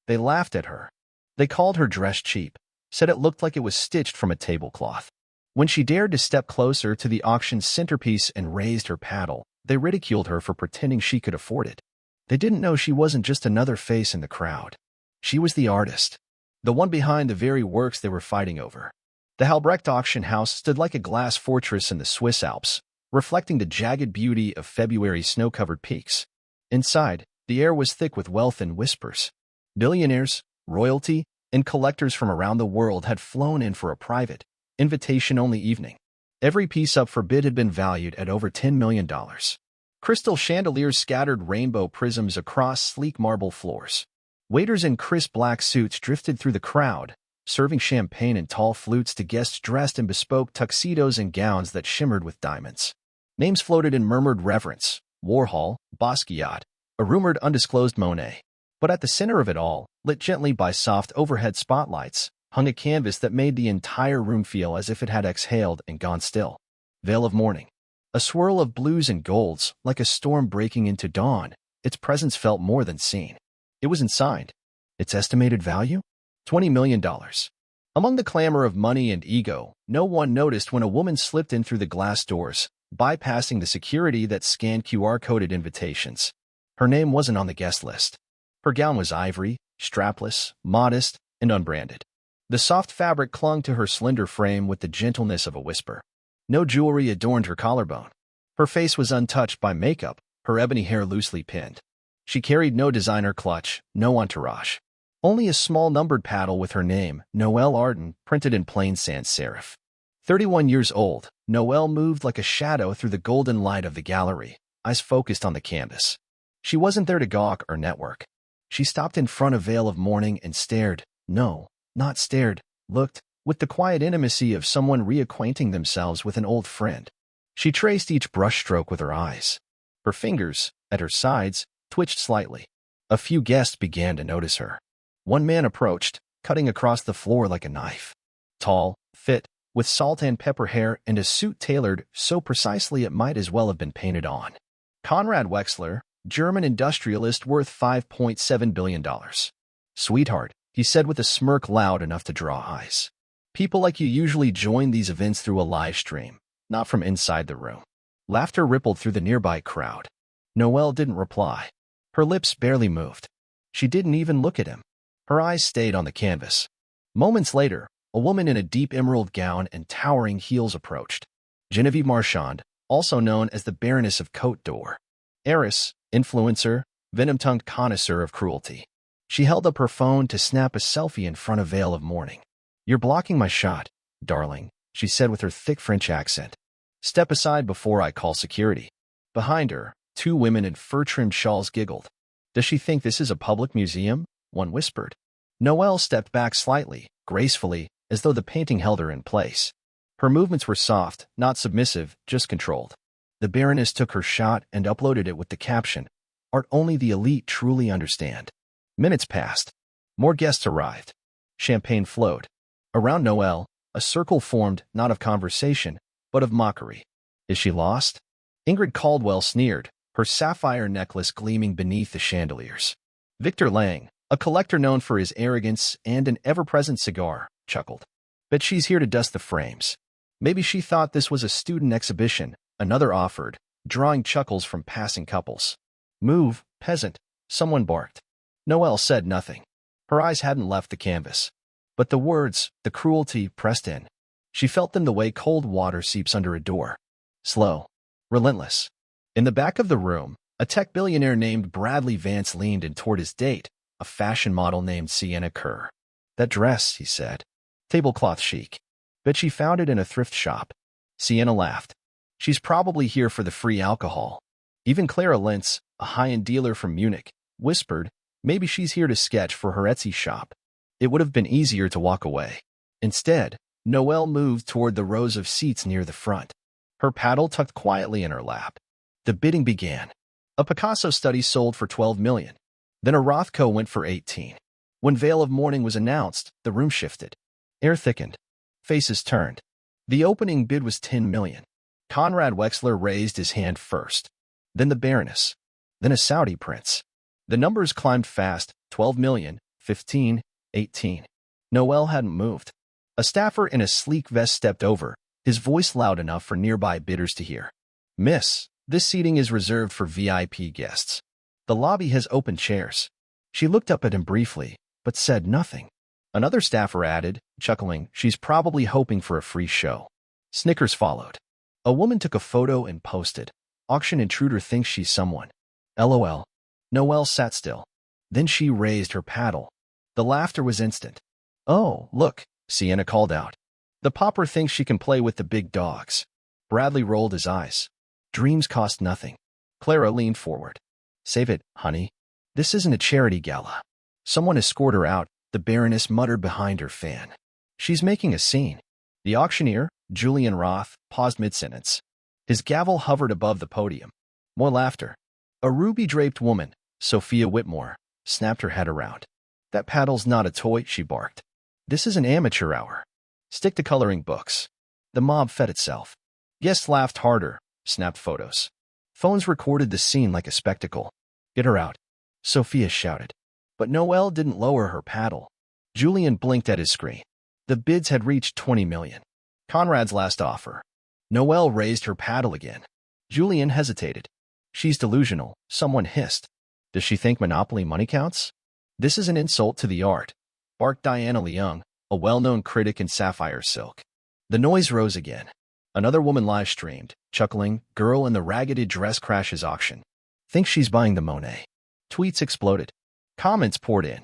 They laughed at her. They called her dress cheap, said it looked like it was stitched from a tablecloth. When she dared to step closer to the auction's centerpiece and raised her paddle, they ridiculed her for pretending she could afford it. They didn't know she wasn't just another face in the crowd. She was the artist, the one behind the very works they were fighting over. The Halbrecht auction house stood like a glass fortress in the Swiss Alps, reflecting the jagged beauty of February's snow-covered peaks. Inside, the air was thick with wealth and whispers. Billionaires, royalty, and collectors from around the world had flown in for a private, invitation-only evening. Every piece up for bid had been valued at over $10 million. Crystal chandeliers scattered rainbow prisms across sleek marble floors. Waiters in crisp black suits drifted through the crowd, serving champagne and tall flutes to guests dressed in bespoke tuxedos and gowns that shimmered with diamonds. Names floated in murmured reverence: Warhol, Basquiat, a rumored undisclosed Monet. But at the center of it all, lit gently by soft overhead spotlights, hung a canvas that made the entire room feel as if it had exhaled and gone still. Veil of Morning. A swirl of blues and golds, like a storm breaking into dawn, its presence felt more than seen. It was unsigned. Its estimated value? $20 million. Among the clamor of money and ego, no one noticed when a woman slipped in through the glass doors, bypassing the security that scanned QR-coded invitations. Her name wasn't on the guest list. Her gown was ivory, strapless, modest, and unbranded. The soft fabric clung to her slender frame with the gentleness of a whisper. No jewelry adorned her collarbone. Her face was untouched by makeup, her ebony hair loosely pinned. She carried no designer clutch, no entourage. Only a small numbered paddle with her name, Noelle Arden, printed in plain sans serif. 31 years old, Noelle moved like a shadow through the golden light of the gallery, eyes focused on the canvas. She wasn't there to gawk or network. She stopped in front of Veil of Morning and stared. No, not stared, looked, with the quiet intimacy of someone reacquainting themselves with an old friend. She traced each brushstroke with her eyes. Her fingers, at her sides, twitched slightly. A few guests began to notice her. One man approached, cutting across the floor like a knife. Tall, fit, with salt and pepper hair and a suit tailored so precisely it might as well have been painted on. Konrad Wexler, German industrialist worth $5.7 billion. Sweetheart, he said with a smirk loud enough to draw eyes. People like you usually join these events through a live stream, not from inside the room. Laughter rippled through the nearby crowd. Noelle didn't reply. Her lips barely moved. She didn't even look at him. Her eyes stayed on the canvas. Moments later, a woman in a deep emerald gown and towering heels approached. Genevieve Marchand, also known as the Baroness of Côte d'Or. Heiress, influencer, venom-tongued connoisseur of cruelty. She held up her phone to snap a selfie in front of Veil of Morning. "You're blocking my shot, darling," she said with her thick French accent. "Step aside before I call security." Behind her, two women in fur-trimmed shawls giggled. "Does she think this is a public museum?" one whispered. Noelle stepped back slightly, gracefully, as though the painting held her in place. Her movements were soft, not submissive, just controlled. The Baroness took her shot and uploaded it with the caption, "Art only the elite truly understand." Minutes passed. More guests arrived. Champagne flowed. Around Noelle, a circle formed not of conversation, but of mockery. "Is she lost?" Ingrid Caldwell sneered, her sapphire necklace gleaming beneath the chandeliers. Victor Lang, a collector known for his arrogance and an ever-present cigar, chuckled. "Bet she's here to dust the frames." Maybe she thought this was a student exhibition, another offered, drawing chuckles from passing couples. "Move, peasant," someone barked. Noelle said nothing. Her eyes hadn't left the canvas. But the words, the cruelty, pressed in. She felt them the way cold water seeps under a door. Slow. Relentless. In the back of the room, a tech billionaire named Bradley Vance leaned in toward his date, a fashion model named Sienna Kerr. "That dress," he said. "Tablecloth chic. Bet she found it in a thrift shop." Sienna laughed. "She's probably here for the free alcohol." Even Clara Lentz, a high-end dealer from Munich, whispered, "Maybe she's here to sketch for her Etsy shop." It would have been easier to walk away. Instead, Noelle moved toward the rows of seats near the front, her paddle tucked quietly in her lap. The bidding began. A Picasso study sold for $12 million. Then a Rothko went for 18. When Veil of Morning was announced, the room shifted. Air thickened. Faces turned. The opening bid was $10 million. Konrad Wexler raised his hand first. Then the Baroness. Then a Saudi prince. The numbers climbed fast: $12 million, 15, 18. Noel hadn't moved. A staffer in a sleek vest stepped over, his voice loud enough for nearby bidders to hear. Miss, this seating is reserved for VIP guests. The lobby has open chairs. She looked up at him briefly, but said nothing. Another staffer added, chuckling, she's probably hoping for a free show. Snickers followed. A woman took a photo and posted. Auction intruder thinks she's someone. LOL. Noelle sat still. Then she raised her paddle. The laughter was instant. Oh, look, Sienna called out. The pauper thinks she can play with the big dogs. Bradley rolled his eyes. Dreams cost nothing. Clara leaned forward. Save it, honey. This isn't a charity gala. Someone escorted her out, the Baroness muttered behind her fan. She's making a scene. The auctioneer, Julian Roth, paused mid-sentence. His gavel hovered above the podium. More laughter. A ruby-draped woman, Sophia Whitmore, snapped her head around. That paddle's not a toy, she barked. This is an amateur hour. Stick to coloring books. The mob fed itself. Guests laughed harder, snapped photos. Phones recorded the scene like a spectacle. Get her out, Sophia shouted. But Noelle didn't lower her paddle. Julian blinked at his screen. The bids had reached 20 million. Conrad's last offer. Noelle raised her paddle again. Julian hesitated. She's delusional, someone hissed. Does she think Monopoly money counts? This is an insult to the art, barked Diana Leung, a well-known critic in sapphire silk. The noise rose again. Another woman live-streamed, chuckling, girl in the ragged dress crashes auction. Think she's buying the Monet. Tweets exploded. Comments poured in.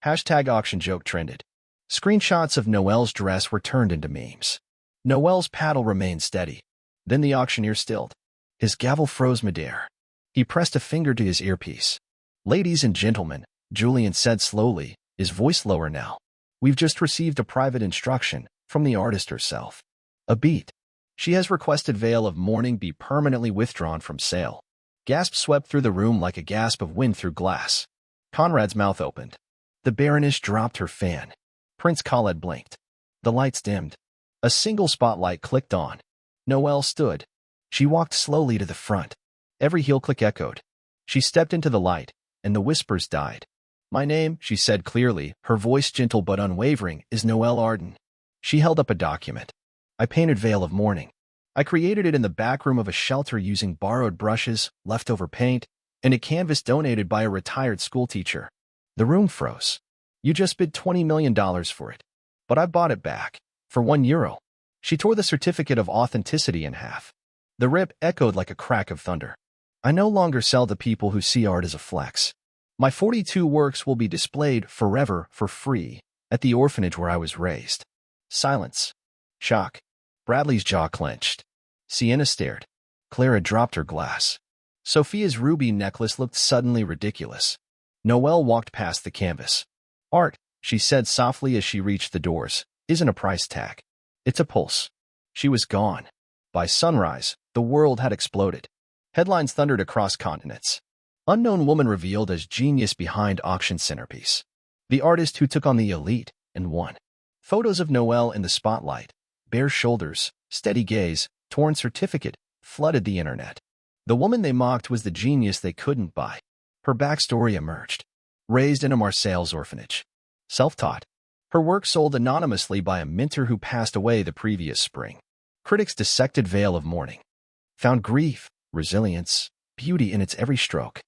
Hashtag auction joke trended. Screenshots of Noelle's dress were turned into memes. Noelle's paddle remained steady. Then the auctioneer stilled. His gavel froze midair. He pressed a finger to his earpiece. Ladies and gentlemen, Julian said slowly, his voice lower now. We've just received a private instruction from the artist herself. A beat. She has requested Veil of Mourning be permanently withdrawn from sale. Gasps swept through the room like a gasp of wind through glass. Conrad's mouth opened. The Baroness dropped her fan. Prince Khaled blinked. The lights dimmed. A single spotlight clicked on. Noelle stood. She walked slowly to the front. Every heel click echoed. She stepped into the light, and the whispers died. My name, she said clearly, her voice gentle but unwavering, is Noelle Arden. She held up a document. I painted Veil of Mourning. I created it in the back room of a shelter using borrowed brushes, leftover paint, and a canvas donated by a retired schoolteacher. The room froze. You just bid $20 million for it. But I bought it back. For €1. She tore the certificate of authenticity in half. The rip echoed like a crack of thunder. I no longer sell to people who see art as a flex. My 42 works will be displayed forever for free at the orphanage where I was raised. Silence. Shock. Bradley's jaw clenched. Sienna stared. Clara dropped her glass. Sophia's ruby necklace looked suddenly ridiculous. Noelle walked past the canvas. Art, she said softly as she reached the doors, isn't a price tag. It's a pulse. She was gone. By sunrise, the world had exploded. Headlines thundered across continents. Unknown woman revealed as genius behind auction centerpiece. The artist who took on the elite and won. Photos of Noelle in the spotlight. Bare shoulders, steady gaze, torn certificate, flooded the internet. The woman they mocked was the genius they couldn't buy. Her backstory emerged. Raised in a Marseille's orphanage. Self-taught. Her work sold anonymously by a minter who passed away the previous spring. Critics dissected Veil of Mourning. Found grief, resilience, beauty in its every stroke.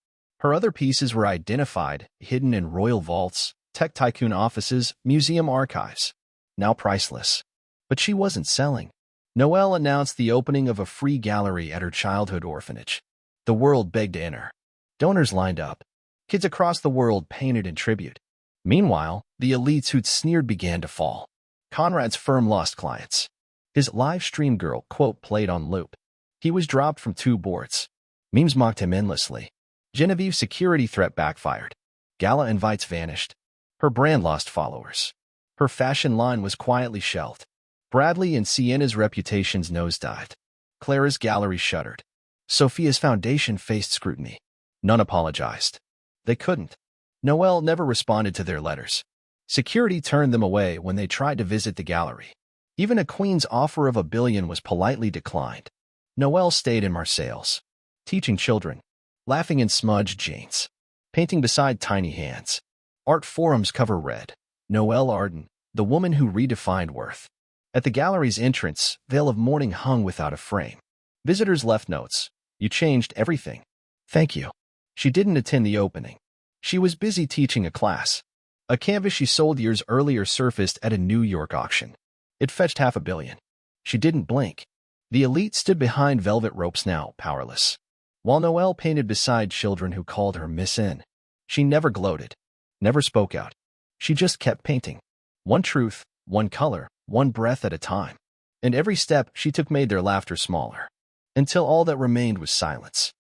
Her other pieces were identified, hidden in royal vaults, tech tycoon offices, museum archives. Now priceless. But she wasn't selling. Noelle announced the opening of a free gallery at her childhood orphanage. The world begged to enter. Donors lined up. Kids across the world painted in tribute. Meanwhile, the elites who'd sneered began to fall. Conrad's firm lost clients. His live stream girl quote played on loop. He was dropped from 2 boards. Memes mocked him endlessly. Genevieve's security threat backfired. Gala invites vanished. Her brand lost followers. Her fashion line was quietly shelved. Bradley and Sienna's reputations nosedived. Clara's gallery shuttered. Sophia's foundation faced scrutiny. None apologized. They couldn't. Noelle never responded to their letters. Security turned them away when they tried to visit the gallery. Even a queen's offer of $1 billion was politely declined. Noelle stayed in Marseille's, teaching children, laughing in smudged jeans, painting beside tiny hands. Art forums cover read, Noelle Arden, the woman who redefined worth. At the gallery's entrance, veil of mourning hung without a frame. Visitors left notes. You changed everything. Thank you. She didn't attend the opening. She was busy teaching a class. A canvas she sold years earlier surfaced at a New York auction. It fetched $500 million. She didn't blink. The elite stood behind velvet ropes now, powerless. While Noelle painted beside children who called her Miss N, she never gloated, never spoke out. She just kept painting. One truth, one color, one breath at a time. And every step she took made their laughter smaller, until all that remained was silence.